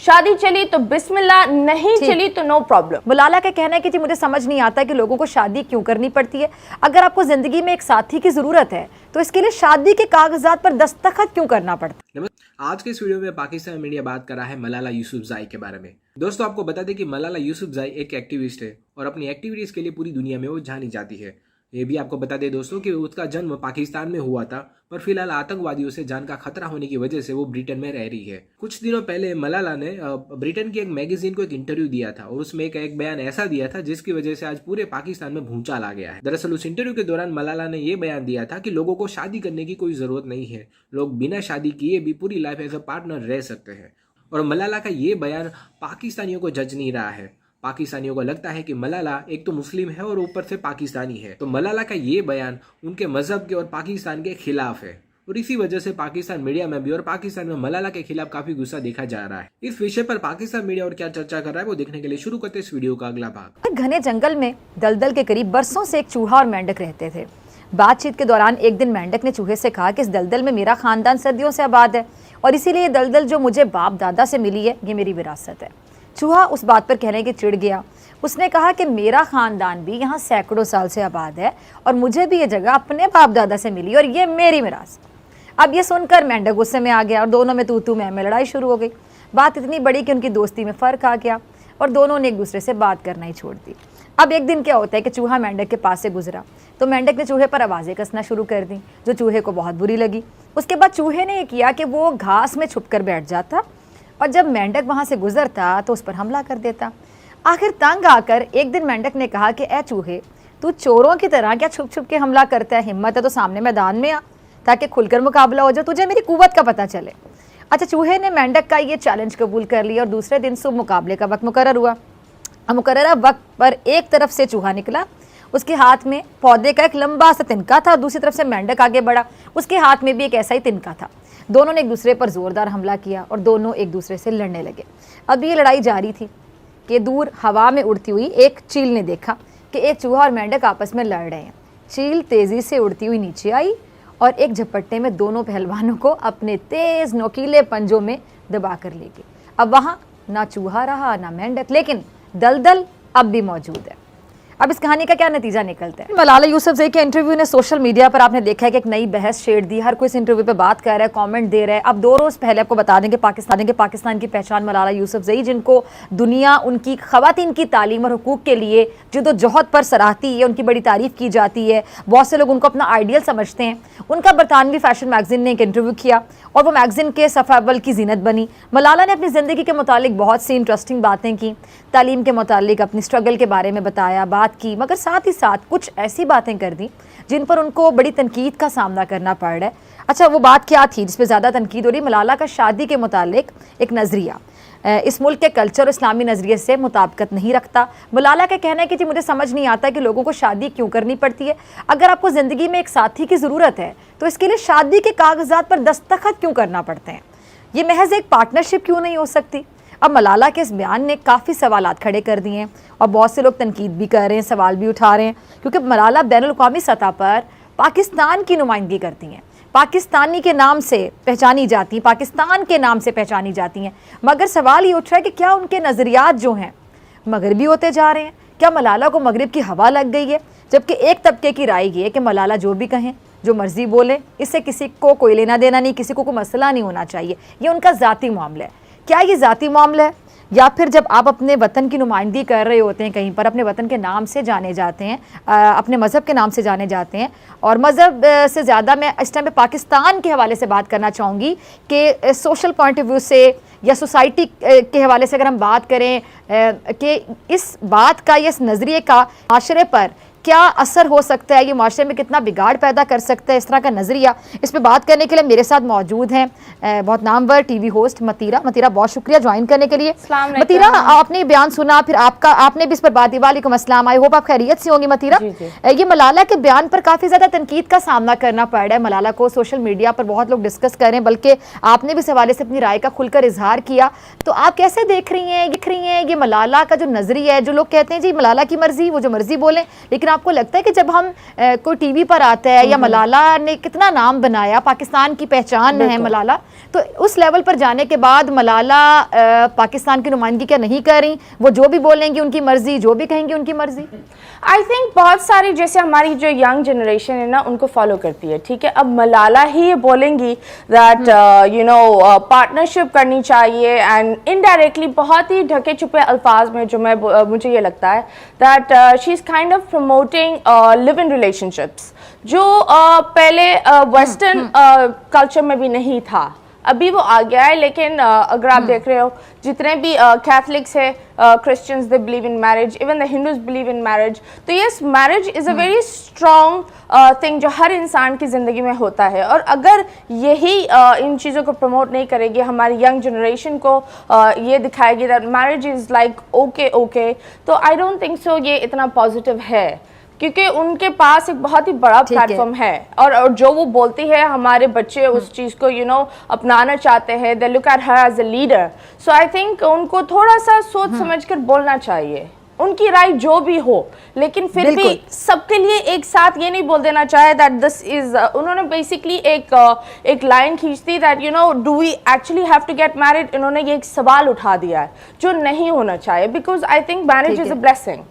शादी चली तो बिस्मिल्लाह, नहीं चली तो नो प्रॉब्लम। मलाला का कहना है कि जी मुझे समझ नहीं आता कि लोगों को शादी क्यों करनी पड़ती है। अगर आपको जिंदगी में एक साथी की जरूरत है तो इसके लिए शादी के कागजात पर दस्तखत क्यों करना पड़ता है। आज के इस वीडियो में पाकिस्तान मीडिया बात कर रहा है मलाला यूसुफजई के बारे में। दोस्तों आपको बता दें कि मलाला यूसुफजई एक एक्टिविस्ट है और अपनी एक्टिविटीज के लिए पूरी दुनिया में वो जानी जाती है। ये भी आपको बता दें दोस्तों कि उसका जन्म पाकिस्तान में हुआ था, पर फिलहाल आतंकवादियों से जान का खतरा होने की वजह से वो ब्रिटेन में रह रही है। कुछ दिनों पहले मलाला ने ब्रिटेन की एक मैगजीन को एक इंटरव्यू दिया था और उसमें एक बयान ऐसा दिया था जिसकी वजह से आज पूरे पाकिस्तान में भूचाल आ गया है। दरअसल उस इंटरव्यू के दौरान मलाला ने ये बयान दिया था कि लोगों को शादी करने की कोई जरूरत नहीं है, लोग बिना शादी किए भी पूरी लाइफ एज अ पार्टनर रह सकते हैं। और मलाला का ये बयान पाकिस्तानियों को जज नहीं रहा है। पाकिस्तानियों को लगता है कि मलाला एक तो मुस्लिम है और ऊपर से पाकिस्तानी है, तो मलाला का ये बयान उनके मजहब के और पाकिस्तान के खिलाफ है। और इसी वजह से पाकिस्तान मीडिया में भी और पाकिस्तान में मलाला के खिलाफ काफी गुस्सा देखा जा रहा है। इस विषय पर पाकिस्तान मीडिया और क्या चर्चा कर रहा है वो देखने के लिए शुरू करते इस वीडियो का अगला भाग। घने जंगल में दलदल के करीब बरसों से एक चूहा और मेंढक रहते थे। बातचीत के दौरान एक दिन मेंढक ने चूहे से कहा कि इस दलदल में मेरा खानदान सदियों से आबाद है और इसीलिए ये दलदल जो मुझे बाप दादा से मिली है ये मेरी विरासत है। चूहा उस बात पर कहने के चिढ़ गया। उसने कहा कि मेरा खानदान भी यहाँ सैकड़ों साल से आबाद है और मुझे भी ये जगह अपने बाप दादा से मिली और ये मेरी विरासत। अब ये सुनकर मेंढक गुस्से में आ गया और दोनों में तू मैं लड़ाई शुरू हो गई। बात इतनी बड़ी कि उनकी दोस्ती में फ़र्क आ गया और दोनों ने एक दूसरे से बात करना ही छोड़ दी। अब एक दिन क्या होता है कि चूहा मेंढक के पास से गुजरा तो मेंढक ने चूहे पर आवाज़ें कसना शुरू कर दी जो चूहे को बहुत बुरी लगी। उसके बाद चूहे ने ये किया कि वो घास में छुप कर बैठ जाता और जब मेंढक वहाँ से गुजरता तो उस पर हमला कर देता। आखिर तंग आकर एक दिन मेंढक ने कहा कि ए चूहे, तू चोरों की तरह क्या छुप छुप के हमला करता है? हिम्मत है तो सामने मैदान में आ ताकि खुलकर मुकाबला हो जाए, तुझे मेरी कुव्वत का पता चले। अच्छा, चूहे ने मेंढक का ये चैलेंज कबूल कर लिया और दूसरे दिन सुबह मुकाबले का वक्त मुकर्रर हुआ। मुकर्ररा वक्त पर एक तरफ से चूहा निकला, उसके हाथ में पौधे का एक लंबा सा तिनका था, दूसरी तरफ से मेंढक आगे बढ़ा, उसके हाथ में भी एक ऐसा ही तिनका था। दोनों ने एक दूसरे पर जोरदार हमला किया और दोनों एक दूसरे से लड़ने लगे। अब ये लड़ाई जारी थी कि दूर हवा में उड़ती हुई एक चील ने देखा कि एक चूहा और मेंढक आपस में लड़ रहे हैं। चील तेज़ी से उड़ती हुई नीचे आई और एक झपट्टे में दोनों पहलवानों को अपने तेज़ नोकीले पंजों में दबा कर ले गई। अब वहाँ ना चूहा रहा ना मेंढक, लेकिन दलदल अब भी मौजूद है। अब इस कहानी का क्या नतीजा निकलता है? मलाला यूसुफजई के इंटरव्यू ने सोशल मीडिया पर आपने देखा है कि एक नई बहस छेड़ दी। हर कोई इस इंटरव्यू पे बात कर रहा है, कमेंट दे रहा है। अब 2 रोज़ पहले आपको बता दें कि पाकिस्तान की पहचान मलाला यूसुफजई, जिनको दुनिया उनकी ख़वातीन की तालीम और हुकूक के लिए जद्दोजहद पर सराहती है, उनकी बड़ी तारीफ़ की जाती है। बहुत से लोग उनको अपना आइडियल समझते हैं। उनका बरतानवी फैशन मैगजीन ने एक इंटरव्यू किया और वो मैगजीन के सफ़ा अव्वल की जीनत बनी। मलाला ने अपनी ज़िंदगी के मुतालिक बहुत सी इंटरेस्टिंग बातें की, तालीम के मुतालिक अपनी स्ट्रगल के बारे में बताया, बात की, मगर साथ ही साथ कुछ ऐसी बातें कर दी जिन पर उनको बड़ी तनकीद का सामना करना पड़ रहा है। अच्छा, वो बात क्या थी जिस पे ज़्यादा तनकीद हो रही? मलाला का शादी के मुतालिक एक नज़रिया इस मुल्क के कल्चर और इस्लामी नज़रिए से मुताबिकत नहीं रखता। मलाला का कहना है कि जी मुझे समझ नहीं आता कि लोगों को शादी क्यों करनी पड़ती है। अगर आपको ज़िंदगी में एक साथी की ज़रूरत है तो इसके लिए शादी के कागजात पर दस्तखत क्यों करना पड़ते हैं? ये महज एक पार्टनरशिप क्यों नहीं हो सकती? अब मलाला के इस बयान ने काफ़ी सवालात खड़े कर दिए हैं और बहुत से लोग तनकीद भी कर रहे हैं, सवाल भी उठा रहे हैं, क्योंकि मलाला बैनुल-अक़वामी सतह पर पाकिस्तान की नुमाइंदगी करती हैं, पाकिस्तानी के नाम से पहचानी जाती हैं, पाकिस्तान के नाम से पहचानी जाती हैं। मगर सवाल ये उठ रहा है कि क्या उनके नज़रियात जो हैं मगरबी होते जा रहे हैं? क्या मलाला को मगरब की हवा लग गई है? जबकि एक तबके की राय ये है कि मलाला जो भी कहें, जो मर्जी बोले, इससे किसी को कोई लेना देना नहीं, किसी को कोई मसला नहीं होना चाहिए, ये उनका ज़ाती मामला है। क्या ये ज़ाती मामला है या फिर जब आप अपने वतन की नुमाइंदगी कर रहे होते हैं कहीं पर, अपने वतन के नाम से जाने जाते हैं, अपने मज़हब के नाम से जाने जाते हैं? और मज़हब से ज़्यादा मैं इस टाइम पे पाकिस्तान के हवाले से बात करना चाहूँगी कि सोशल पॉइंट ऑफ व्यू से या सोसाइटी के हवाले से अगर हम बात करें कि इस बात का, इस नज़रिए का माशरे पर क्या असर हो सकता है, ये माशरे में कितना बिगाड़ पैदा कर सकता है इस तरह का नज़रिया, इस पर बात करने के लिए मेरे साथ मौजूद हैं बहुत नामवर टीवी होस्ट मतीरा। मतीरा, बहुत शुक्रिया ज्वाइन करने के लिए। मतीरा, आपने बयान सुना, फिर आपने भी इस पर बात की। वालेकुम अस्सलाम, आई होप आप खैरियत से होंगी। मतीरा, ये मलाला के बयान पर काफ़ी ज़्यादा तनकीद का सामना करना पड़ रहा है मलाला को, सोशल मीडिया पर बहुत लोग डिस्कस कर रहे हैं, बल्कि आपने भी इस हवाले से अपनी राय का खुलकर इजहार किया। तो आप कैसे देख रही हैं ये मलाला का जो नज़रिया है? जो लोग कहते हैं जी मलाला की मर्जी, वो जो मर्जी बोलें, लेकिन लेकिन आपको लगता है कि जब हम कोई टीवी पर आता है या मलाला ने कितना नाम बनाया, पाकिस्तान की पहचान है मलाला, तो उस लेवल पर जाने के बाद मलाला पाकिस्तान की नुमाइंदगी क्या नहीं कर रही? वो जो भी बोलेंगी उनकी मर्जी, जो भी कहेंगी उनकी मर्जी। आई थिंक बहुत सारी जैसे हमारी जो यंग जनरेशन है ना उनको फॉलो करती है, ठीक है। अब मलाला ही ये बोलेंगी दैट यू नो पार्टनरशिप करनी चाहिए एंड इनडायरेक्टली बहुत ही ढके छुपे अल्फाज में जो मुझे ये लगता है that she is kind of promoting live in relationships जो पहले वेस्टर्न कल्चर में भी नहीं था, अभी वो आ गया है। लेकिन अगर आप देख रहे हो जितने भी कैथलिक्स है, Christians they believe in marriage, even the Hindus believe in marriage. तो yes, marriage is a very strong thing जो हर इंसान की ज़िंदगी में होता है। और अगर यही इन चीज़ों को प्रमोट नहीं करेगी, हमारी यंग जनरेशन को ये दिखाएगी that marriage is like okay, तो आई डोंट थिंक सो ये इतना पॉजिटिव है, क्योंकि उनके पास एक बहुत ही बड़ा प्लेटफॉर्म है और जो वो बोलती है हमारे बच्चे उस चीज़ को यू नो अपनाना चाहते हैं। They look at her as a leader. So I think उनको थोड़ा सा सोच समझ कर बोलना चाहिए, उनकी राय जो भी हो, लेकिन फिर भी सबके लिए एक साथ ये नहीं बोल देना चाहिए दैट दिस इज। उन्होंने बेसिकली एक लाइन खींच दी that you know do we actually have to get married. इन्होंने ये एक सवाल उठा दिया है जो नहीं होना चाहिए, because I think marriage is a blessing.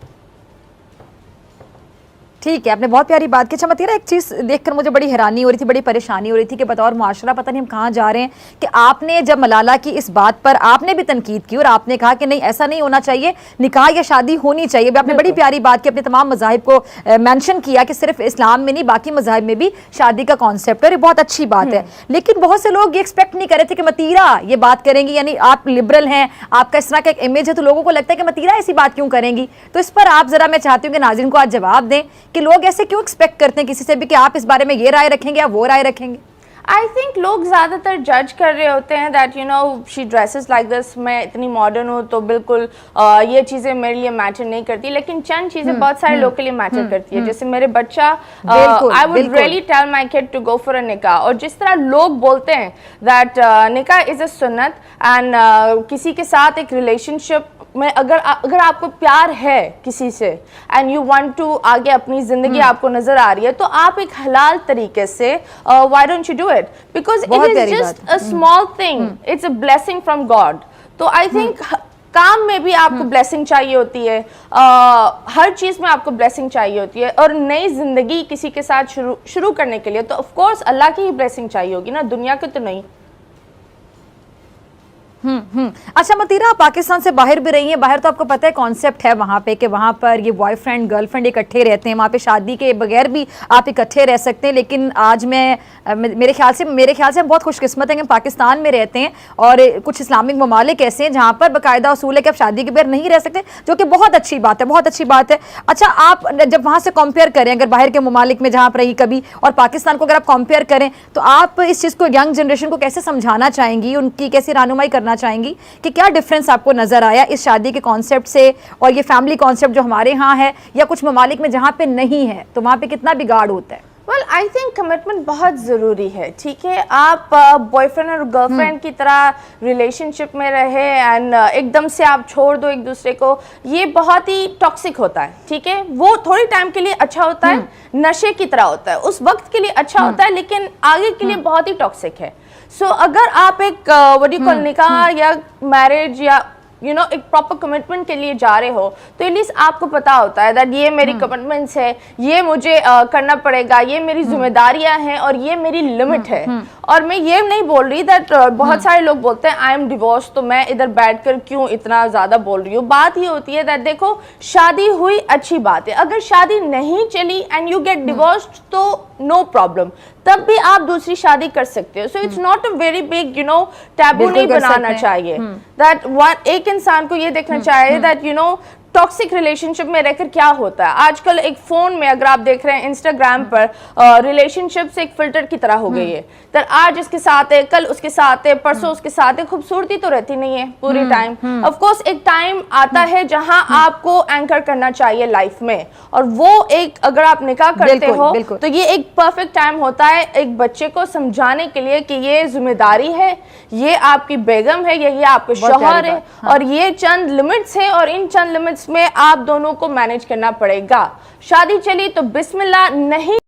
ठीक है, आपने बहुत प्यारी बात की। अच्छा मतीरा, एक चीज़ देखकर मुझे बड़ी हैरानी हो रही थी, बड़ी परेशानी हो रही थी कि बतौर मुआशरा पता नहीं हम कहाँ जा रहे हैं, कि आपने जब मलाला की इस बात पर आपने भी तनकीद की और आपने कहा कि नहीं ऐसा नहीं होना चाहिए, निकाह या शादी होनी चाहिए। आपने बड़ी प्यारी बात की, अपने तमाम मज़ाहिब को मेंशन किया कि सिर्फ इस्लाम में नहीं बाकी मज़ाहिब में भी शादी का कॉन्सेप्ट है, और ये बहुत अच्छी बात है। लेकिन बहुत से लोग ये एक्सपेक्ट नहीं कर रहे थे कि मतीरा ये बात करेंगी, यानी आप लिबरल हैं, आपका इस तरह का एक इमेज है, तो लोगों को लगता है कि मतीरा ऐसी बात क्यों करेंगी। तो इस पर आप ज़रा, मैं चाहती हूँ कि नाज़रीन को आज जवाब दें कि लोग ऐसे क्यों एक्सपेक्ट करते हैं किसी से भी कि आप इस बारे में ये राय रखेंगे या वो राय रखेंगे। आई थिंक लोग ज़्यादातर जज कर रहे होते हैं that you no she dresses like this, मैं इतनी मॉडर्न हूँ तो बिल्कुल ये चीज़ें मेरे लिए मैटर नहीं करती। लेकिन चंद चीज़ें बहुत सारे लोग के लिए मैटर करती है। जैसे मेरे बच्चा, I would really tell my kid to go for a निकाह। और जिस तरह लोग बोलते हैं दैट निकाह इज़ अ सुन्नत एंड किसी के साथ एक रिलेशनशिप में अगर आपको प्यार है किसी से एंड यू वांट टू आगे अपनी जिंदगी आपको नजर आ रही है, तो आप एक हलाल तरीके से why don't you do it, because it is just a small thing, it's a blessing from God. तो आई थिंक काम में भी आपको ब्लेसिंग चाहिए होती है, हर चीज़ में आपको ब्लेसिंग चाहिए होती है। और नई जिंदगी किसी के साथ शुरू करने के लिए तो ऑफ कोर्स अल्लाह की ही ब्लेसिंग चाहिए होगी ना, दुनिया की तो नहीं। अच्छा मतीरा, पाकिस्तान से बाहर भी रही है, बाहर तो आपको पता है कॉन्सेप्ट है वहाँ पे कि वहाँ पर ये बॉयफ्रेंड गर्लफ्रेंड इकट्ठे रहते हैं, वहाँ पे शादी के बगैर भी आप इकट्ठे रह सकते हैं। लेकिन आज मेरे ख्याल से हम बहुत खुशकिस्मत हैं कि पाकिस्तान में रहते हैं, और कुछ इस्लामिक ममालिक ऐसे हैं जहाँ पर बाकायदा उसूल है कि आप शादी के बगैर नहीं रह सकते, जो कि बहुत अच्छी बात है, बहुत अच्छी बात है। अच्छा, आप जब वहाँ से कंपेयर करें, अगर बाहर के ममालिक में जहाँ पर रही कभी और पाकिस्तान को अगर आप कंपेयर करें, तो आप इस चीज़ को यंग जनरेशन को कैसे समझाना चाहेंगी, उनकी कैसी रहनुमाई करना चाहेंगी कि क्या डिफरेंस आपको नजर आया इस शादी के कॉन्सेप्ट से और ये फैमिली कॉन्सेप्ट जो हमारे यहाँ है या कुछ ममालिक में जहाँ पे नहीं है, तो वहाँ पे कितना बिगाड़ होता है? वेल आई थिंक कमिटमेंट बहुत ज़रूरी है, ठीक है। आप बॉयफ्रेंड और गर्लफ्रेंड की तरह रिलेशनशिप में रहे एंड एकदम से आप छोड़ दो एक दूसरे को, ये बहुत ही टॉक्सिक होता है, ठीक है। वो थोड़ी टाइम के लिए अच्छा होता है, नशे की तरह होता है, उस वक्त के लिए अच्छा होता है, लेकिन आगे के लिए बहुत ही टॉक्सिक है। सो अगर आप एक व्हाट डू यू कॉल निकाह या मैरिज या यू नो एक प्रॉपर कमिटमेंट के लिए जा रहे हो, तो एटलीस्ट आपको पता होता है दैट ये मेरी कमिटमेंट्स है, ये मुझे करना पड़ेगा, ये मेरी जिम्मेदारियां हैं और ये मेरी लिमिट है। और मैं ये नहीं बोल रही दैट बहुत सारे लोग बोलते हैं आई एम डिवोर्स, तो मैं इधर बैठकर क्यों इतना ज़्यादा बोल रही हूँ। बात ये होती है दैट देखो, शादी हुई अच्छी बात है, अगर शादी नहीं चली एंड यू गेट डिवोर्स्ड तो नो प्रॉब्लम, तब भी आप दूसरी शादी कर सकते हो। So it's not a very big you know taboo नहीं बनाना चाहिए दैट एक इंसान को ये देखना चाहिए that you no toxic relationship में रहकर क्या होता है। आजकल एक फोन में अगर आप देख रहे हैं इंस्टाग्राम पर रिलेशनशिप एक फिल्टर की तरह हो गई है, तो आज इसके साथ है, कल उसके साथ है, परसों उसके साथ है, खूबसूरती तो रहती नहीं है पूरी टाइम। ऑफ कोर्स एक टाइम आता है जहां आपको एंकर करना चाहिए लाइफ में, और वो एक अगर आप निकाह करते हो तो ये एक परफेक्ट टाइम होता है एक बच्चे को समझाने के लिए कि ये जिम्मेदारी है, ये आपकी बेगम है, ये आपके शौहर है, और ये चंद लिमिट्स है और इन चंद लिमिट्स लेवल्स में आप दोनों को मैनेज करना पड़ेगा। शादी चली तो बिस्मिल्लाह नहीं